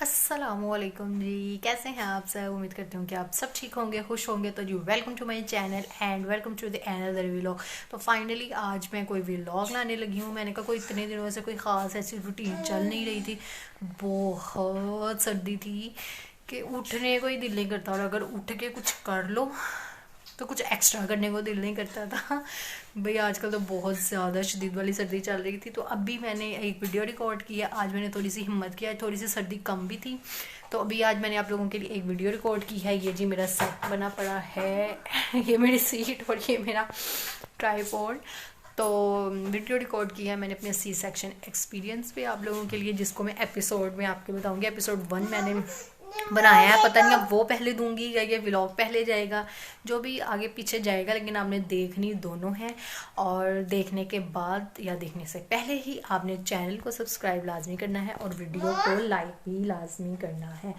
अस्सलामुअलैकुम जी, कैसे हैं आप सब। उम्मीद करती हूँ कि आप सब ठीक होंगे, खुश होंगे। तो जी welcome to my channel and welcome to the another vlog. तो फाइनली आज मैं कोई व्लॉग लाने लगी हूँ। मैंने कहा कोई इतने दिनों से कोई ख़ास ऐसी रूटीन चल नहीं रही थी। बहुत सर्दी थी कि उठने को ही दिल नहीं करता, और अगर उठ के कुछ कर लो तो कुछ एक्स्ट्रा करने को दिल नहीं करता था। भाई आजकल तो बहुत ज़्यादा शदीद वाली सर्दी चल रही थी। तो अभी मैंने एक वीडियो रिकॉर्ड किया। आज मैंने थोड़ी सी हिम्मत किया, थोड़ी सी सर्दी कम भी थी, तो अभी आज मैंने आप लोगों के लिए एक वीडियो रिकॉर्ड की है। ये जी मेरा सेट बना पड़ा है। ये मेरी सीट और ये मेरा ट्राईपॉड। तो वीडियो रिकॉर्ड की है मैंने अपने सी सेक्शन एक्सपीरियंस पे आप लोगों के लिए, जिसको मैं एपिसोड में आपको बताऊंगी। एपिसोड 1 मैंने बनाया है, पता नहीं अब वो पहले दूंगी या ये व्लॉग पहले जाएगा, जो भी आगे पीछे जाएगा, लेकिन आपने देखनी दोनों है। और देखने के बाद या देखने से पहले ही आपने चैनल को सब्सक्राइब लाजमी करना है और वीडियो को लाइक भी लाजमी करना है।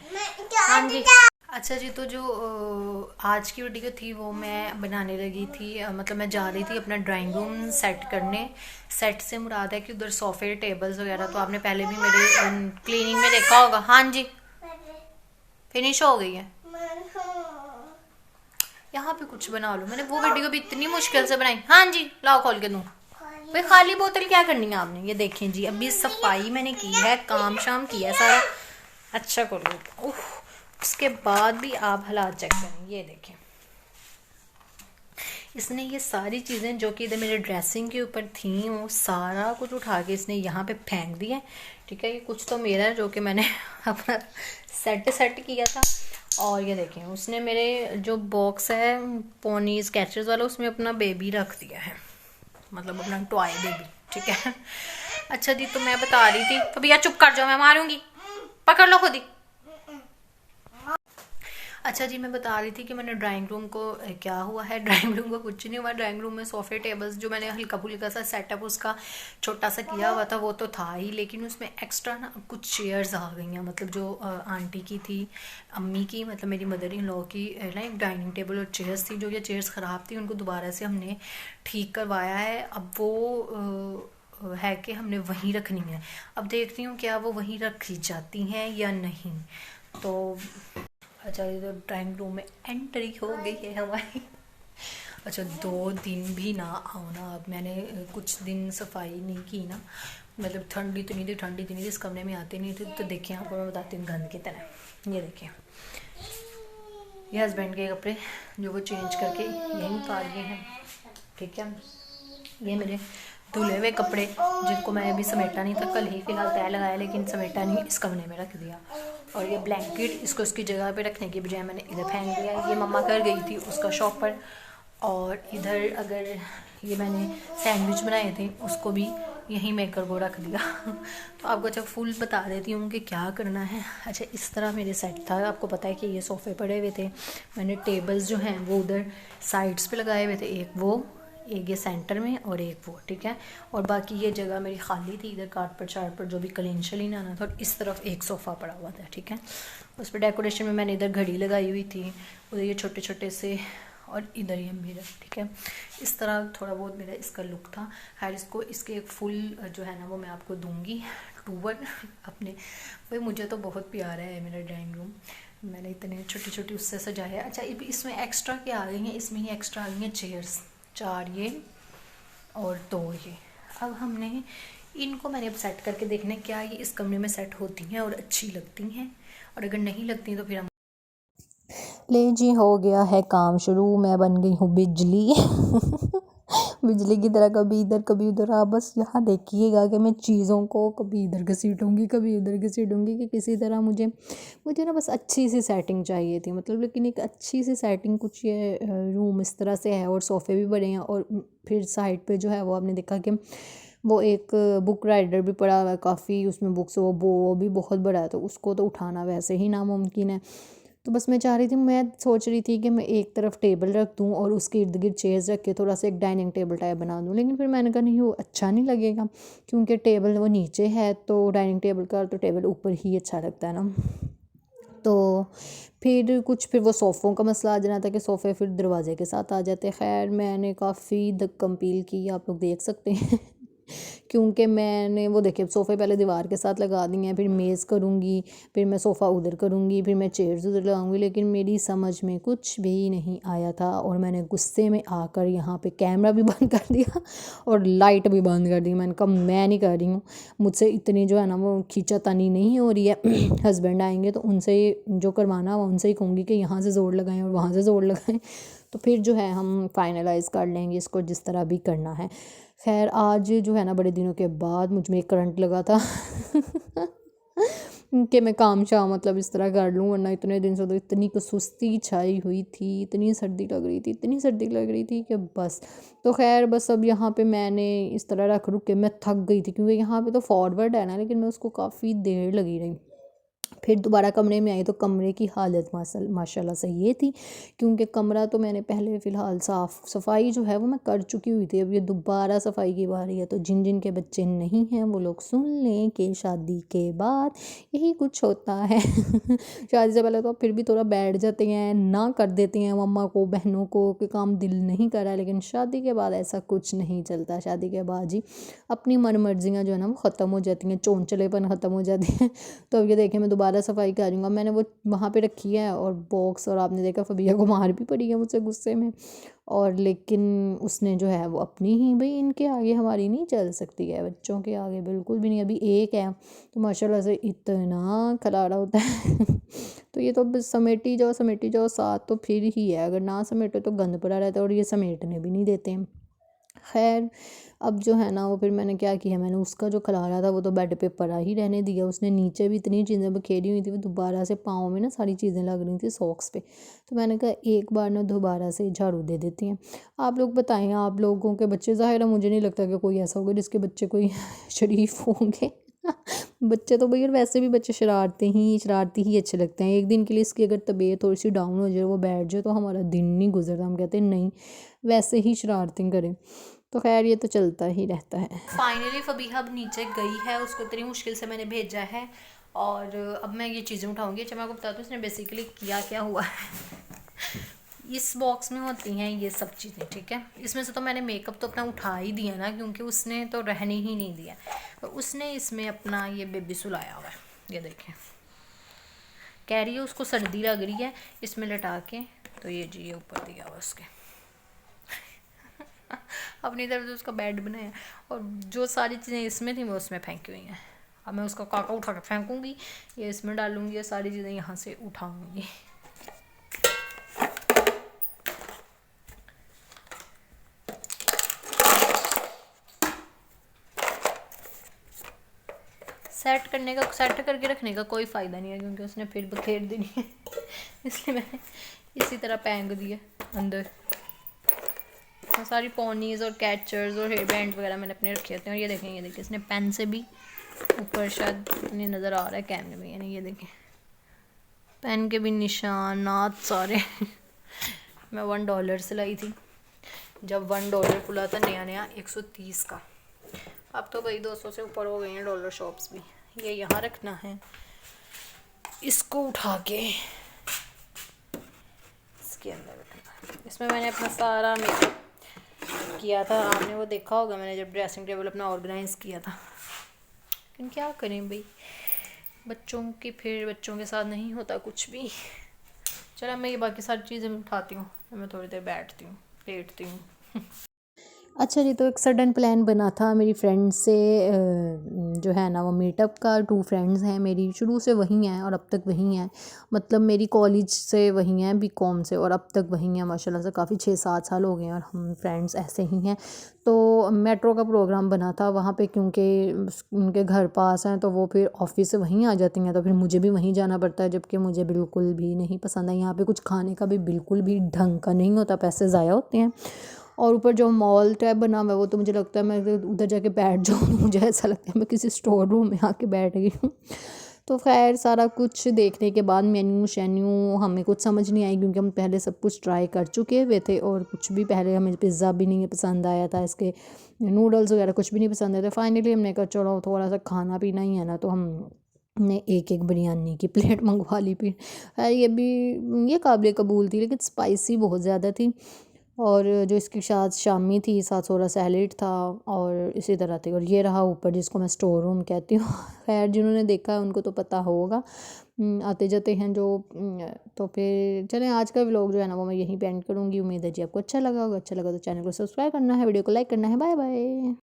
हाँ जी। अच्छा जी, तो जो आज की वीडियो थी वो मैं बनाने लगी थी, मतलब मैं जा रही थी अपना ड्राइंग रूम सेट करने। सेट से मुराद है कि उधर सोफे टेबल्स वगैरह तो आपने पहले भी मेरे क्लीनिंग में देखा होगा। हाँ जी, फिनिश हो गई है। यहाँ पे कुछ बना लो, मैंने वो वीडियो भी इतनी मुश्किल से बनाई। हाँ जी, लाओ खोल के दूँ। भाई खाली बोतल क्या करनी है आपने। ये देखें जी, अभी सफाई मैंने की है, काम शाम किया है सारा। अच्छा खोलो। उफ, उसके बाद भी आप हालात चेक करें। ये देखें, इसने ये सारी चीज़ें जो कि इधर मेरे ड्रेसिंग के ऊपर थी वो सारा कुछ उठा के इसने यहाँ पे फेंक दिया। ठीक है, ये कुछ तो मेरा है जो कि मैंने अपना सेट किया था। और ये देखें, उसने मेरे जो बॉक्स है पोनी स्केचेस वाला, उसमें अपना बेबी रख दिया है, मतलब अपना टॉय बेबी। ठीक है। अच्छा जी, तो मैं बता रही थी। तो भैया चुप कर जाओ, मैं मारूंगी। पकड़ लो खुद ही। अच्छा जी, मैं बता रही थी कि मैंने ड्राइंग रूम को क्या हुआ है। ड्राइंग रूम को कुछ नहीं हुआ। ड्राइंग रूम में सोफे टेबल्स जो मैंने हल्का फुल्का सा सेटअप उसका छोटा सा किया हुआ था वो तो था ही, लेकिन उसमें एक्स्ट्रा ना कुछ चेयर्स आ गई हैं। मतलब जो आंटी की थी, अम्मी की, मतलब मेरी मदर इन लॉ की ना एक डाइनिंग टेबल और चेयर्स थी। जो ये चेयर्स ख़राब थी उनको दोबारा से हमने ठीक करवाया है। अब वो है कि हमने वहीं रखनी है। अब देखती हूँ क्या वो वहीं रखी जाती हैं या नहीं। तो अच्छा, ये तो ड्राइंग रूम में एंट्री हो गई है हमारी। अच्छा, 2 दिन भी ना आओ ना। अब मैंने कुछ दिन सफाई नहीं की ना, मतलब ठंडी तो नहीं थी, ठंडी तो नहीं थी, इस कमरे में आते नहीं थे। तो देखिए आपको मैं बताती हूँ गंद की तरह। ये देखिए, ये हस्बैंड के कपड़े जो वो चेंज करके यहीं उतार गए हैं। ठीक है, ये मेरे धुले हुए कपड़े जिनको मैं अभी समेटा नहीं था, कल ही फिलहाल तय लगाया, लेकिन समेटा नहीं, इस कमरे में रख दिया। और ये ब्लैंकेट इसको इसकी जगह पे रखने की बजाय मैंने इधर फेंक दिया। ये मम्मा कर गई थी उसका शॉप पर। और इधर अगर ये मैंने सैंडविच बनाए थे उसको भी यहीं मेकर को रख दिया। तो आपको अच्छा फुल बता देती हूँ कि क्या करना है। अच्छा, इस तरह मेरे सेट था। आपको पता है कि ये सोफ़े पड़े हुए थे, मैंने टेबल्स जो हैं वो उधर साइड्स पे लगाए हुए थे, एक वो, एक ये सेंटर में और एक वो। ठीक है, और बाकी ये जगह मेरी खाली थी, इधर कारपेट शार्पेट जो भी कलेंशली आना था। और इस तरफ एक सोफ़ा पड़ा हुआ था। ठीक है, उस पर डेकोरेशन में मैंने इधर घड़ी लगाई हुई थी, उधर ये छोटे छोटे से, और इधर ये मिरर। ठीक है, इस तरह थोड़ा बहुत मेरा इसका लुक था। खैर, इसको इसके एक फुल जो है ना वो मैं आपको दूंगी टूर अपने। भाई मुझे तो बहुत प्यारा है मेरा ड्राइंग रूम, मैंने इतने छोटी छोटी उससे सजाया है। अच्छा, इसमें एक्स्ट्रा क्या आ गई हैं, इसमें ही एक्स्ट्रा आ गई हैं चेयर्स, 4 ये और 2 ये। अब हमने इनको मैंने अब सेट करके देखना है क्या ये इस कमरे में सेट होती हैं और अच्छी लगती हैं, और अगर नहीं लगती तो फिर हम ले जी, हो गया है काम शुरू। मैं बन गई हूँ बिजली। बिजली की तरह कभी इधर कभी उधर। आप बस यहाँ देखिएगा कि मैं चीज़ों को कभी इधर घसीटूँगी कभी उधर घसीटूँगी, कि किसी तरह मुझे मुझे ना बस अच्छी सी सेटिंग चाहिए थी, मतलब। लेकिन एक अच्छी सी सेटिंग, कुछ ये रूम इस तरह से है और सोफ़े भी बड़े हैं, और फिर साइड पे जो है वो आपने देखा कि वो एक बुक राइडर भी पड़ा हुआ है काफ़ी, उसमें बुक्स, वो भी बहुत बड़ा है, तो उसको तो उठाना वैसे ही नामुमकिन है। तो बस मैं चाह रही थी, मैं सोच रही थी कि मैं एक तरफ टेबल रख दूँ और उसके इर्द गिर्द चेयर्स रख के थोड़ा सा एक डाइनिंग टेबल टाइप बना दूँ। लेकिन फिर मैंने कहा नहीं, वो अच्छा नहीं लगेगा, क्योंकि टेबल वो नीचे है तो डाइनिंग टेबल का तो टेबल ऊपर ही अच्छा लगता है ना। तो फिर वो सोफ़ों का मसला आ जाना था कि सोफ़े फिर दरवाजे के साथ आ जाते। खैर, मैंने काफ़ी द कंपील की, आप लोग देख सकते हैं। क्योंकि मैंने वो देखिए सोफ़े पहले दीवार के साथ लगा दिए हैं, फिर मेज़ करूँगी, फिर मैं सोफ़ा उधर करूँगी, फिर मैं चेयर्स उधर लगाऊँगी, लेकिन मेरी समझ में कुछ भी नहीं आया था और मैंने गुस्से में आकर यहाँ पे कैमरा भी बंद कर दिया और लाइट भी बंद कर दी। मैंने कहा मैं नहीं कर रही हूँ, मुझसे इतनी जो है ना वो खींचातानी नहीं हो रही है। हस्बैंड आएंगे तो उनसे ही जो करवाना वो उनसे ही कहूँगी कि यहाँ से ज़ोर लगाएं और वहाँ से ज़ोर लगाएं, तो फिर जो है हम फाइनलाइज़ कर लेंगे इसको जिस तरह भी करना है। खैर आज जो है ना बड़े दिनों के बाद मुझ में एक करंट लगा था कि मैं काम शाम मतलब इस तरह कर लूँ, वरना इतने दिन से तो इतनी सुस्ती छाई हुई थी, इतनी सर्दी लग रही थी, इतनी सर्दी लग रही थी कि बस। तो खैर बस अब यहाँ पे मैंने इस तरह रख रुक के मैं थक गई थी, क्योंकि यहाँ पे तो फॉरवर्ड है ना, लेकिन मैं उसको काफ़ी देर लगी रही। फिर दोबारा कमरे में आई तो कमरे की हालत माशाल्लाह से ये थी, क्योंकि कमरा तो मैंने पहले फ़िलहाल साफ़ सफाई जो है वो मैं कर चुकी हुई थी। अब ये दोबारा सफाई की बारी है, तो जिन जिन के बच्चे नहीं हैं वो लोग सुन लें कि शादी के बाद यही कुछ होता है। शादी से पहले तो फिर भी थोड़ा बैठ जाते हैं, ना कर देते हैं मम्मा को बहनों को कि काम दिल नहीं कर रहा है, लेकिन शादी के बाद ऐसा कुछ नहीं चलता। शादी के बाद जी अपनी मन मर्जियाँ जो है ना वो ख़त्म हो जाती हैं, चौंचलेपन ख़त्म हो जाते हैं। तो अब ये देखें मैं दोबारा सफाई करूँगा, मैंने वो वहाँ पे रखी है और बॉक्स, और आपने देखा फबिया को मार भी पड़ी है मुझसे गुस्से में, और लेकिन उसने जो है वो अपनी ही, भाई इनके आगे हमारी नहीं चल सकती है, बच्चों के आगे बिल्कुल भी नहीं। अभी एक है तो माशाल्लाह से इतना खलाड़ा होता है तो ये तो बस समेटी जाओ साथ तो फिर ही है, अगर ना समेटो तो गंद पड़ा रहता है और ये समेटने भी नहीं देते हैं। खैर अब जो है ना वो फिर मैंने क्या किया, मैंने उसका जो खलारा था वो तो बेड पे पड़ा ही रहने दिया। उसने नीचे भी इतनी चीज़ें बखेरी हुई थी, वो दोबारा से पाँव में ना सारी चीज़ें लग रही थी सॉक्स पे, तो मैंने कहा एक बार ना दोबारा से झाड़ू दे देती हैं। आप लोग बताएं, आप लोगों के बच्चे, ज़ाहिर है मुझे नहीं लगता कि कोई ऐसा होगा जिसके बच्चे कोई शरीफ होंगे। बच्चे तो भैया वैसे भी बच्चे शरारती ही अच्छे लगते हैं। एक दिन के लिए इसकी अगर तबीयत थोड़ी सी डाउन हो जाए, वो बैठ जाए, तो हमारा दिन नहीं गुजरता। हम कहते हैं नहीं वैसे ही शरारतें करें। तो खैर ये तो चलता ही रहता है। फाइनली फबीहा अब नीचे गई है, उसको इतनी मुश्किल से मैंने भेजा है और अब मैं ये चीज़ें उठाऊंगी। अच्छा मैं आपको बताती हूँ इसने बेसिकली किया क्या हुआ है। इस बॉक्स में होती हैं ये सब चीज़ें, ठीक है। इसमें से तो मैंने मेकअप तो अपना उठा ही दिया ना, क्योंकि उसने तो रहने ही नहीं दिया। तो उसने इसमें अपना ये बेबी सुलाया हुआ है, ये देखें। कह रही है उसको सर्दी लग रही है, इसमें लटा के, तो ये जी ये ऊपर दिया हुआ उसके। अपनी तरफ से उसका बेड बनाया और जो सारी चीज़ें इसमें थी वो उसमें फेंकी हुई हैं। अब मैं उसका काका उठा के फेंकूँगी, ये इसमें डालूँगी, ये सारी चीज़ें यहाँ से उठाऊँगी। सेट करके रखने का कोई फ़ायदा नहीं है, क्योंकि उसने फिर बखेर देनी है। इसलिए मैंने इसी तरह फेंक दिया अंदर। तो सारी पोनीज़ और कैचर्स और हेयर बैंड वगैरह मैंने अपने रखे होते हैं। और ये देखें इसने पेन से भी ऊपर शायद नहीं नज़र आ रहा है कैमरे में, यानी ये देखें पेन के भी निशानात सारे। मैं $1 से लाई थी, जब $1 खुला था नया नया 130 का। अब तो भाई 200 से ऊपर हो गए हैं डॉलर शॉप्स भी। ये यहाँ रखना है, इसको उठा के इसके अंदर रखना है। इसमें मैंने अपना सारा मेकअप किया था, आपने वो देखा होगा मैंने जब ड्रेसिंग टेबल अपना ऑर्गेनाइज़ किया था। लेकिन क्या करें भाई, बच्चों के साथ नहीं होता कुछ भी। चलो मैं ये बाकी सारी चीज़ें उठाती हूँ, मैं थोड़ी देर बैठती हूँ, लेटती हूँ। अच्छा जी, तो एक सडन प्लान बना था मेरी फ्रेंड से जो है ना वो मीटअप का। 2 फ्रेंड्स हैं मेरी, शुरू से वहीं हैं और अब तक वहीं हैं। मतलब मेरी कॉलेज से वहीं हैं, बीकॉम से, और अब तक वहीं हैं माशाल्लाह से। काफ़ी 6-7 साल हो गए हैं और हम फ्रेंड्स ऐसे ही हैं। तो मेट्रो का प्रोग्राम बना था वहाँ पे, क्योंकि उनके घर पास हैं तो वो फिर ऑफिस से वहीं आ जाती हैं, तो फिर मुझे भी वहीं जाना पड़ता है, जबकि मुझे बिल्कुल भी नहीं पसंद है। यहाँ पे कुछ खाने का भी बिल्कुल भी ढंग का नहीं होता, पैसे ज़ाया होते हैं। और ऊपर जो मॉल टाइप बना हुआ है वो तो मुझे लगता है मैं उधर जाके बैठ जाऊँ, मुझे ऐसा लगता है मैं किसी स्टोर रूम में आके बैठ गई हूँ। तो खैर सारा कुछ देखने के बाद मेन्यू हमें कुछ समझ नहीं आई, क्योंकि हम पहले सब कुछ ट्राई कर चुके हुए थे और कुछ भी पहले हमें पिज़्ज़ा भी नहीं पसंद आया था, इसके नूडल्स वगैरह कुछ भी नहीं पसंद आए थे। फाइनली हमने कहा चलो थोड़ा सा खाना पीना ही है ना, तो हमने एक बिरयानी की प्लेट मंगवा ली। फिर ये काबिल कबूल थी, लेकिन स्पाइसी बहुत ज़्यादा थी। और जो इसकी साथ शामी थी, साथ सोरा सैलेड था और इसी तरह थी। और ये रहा ऊपर जिसको मैं स्टोर रूम कहती हूँ। खैर जिन्होंने देखा है उनको तो पता होगा, आते जाते हैं जो। तो फिर चलें, आज का व्लॉग जो है ना वो मैं यहीं पे एंड करूँगी। उम्मीद है जी आपको अच्छा लगा होगा। अच्छा लगा तो चैनल को सब्सक्राइब करना है, वीडियो को लाइक करना है। Bye bye.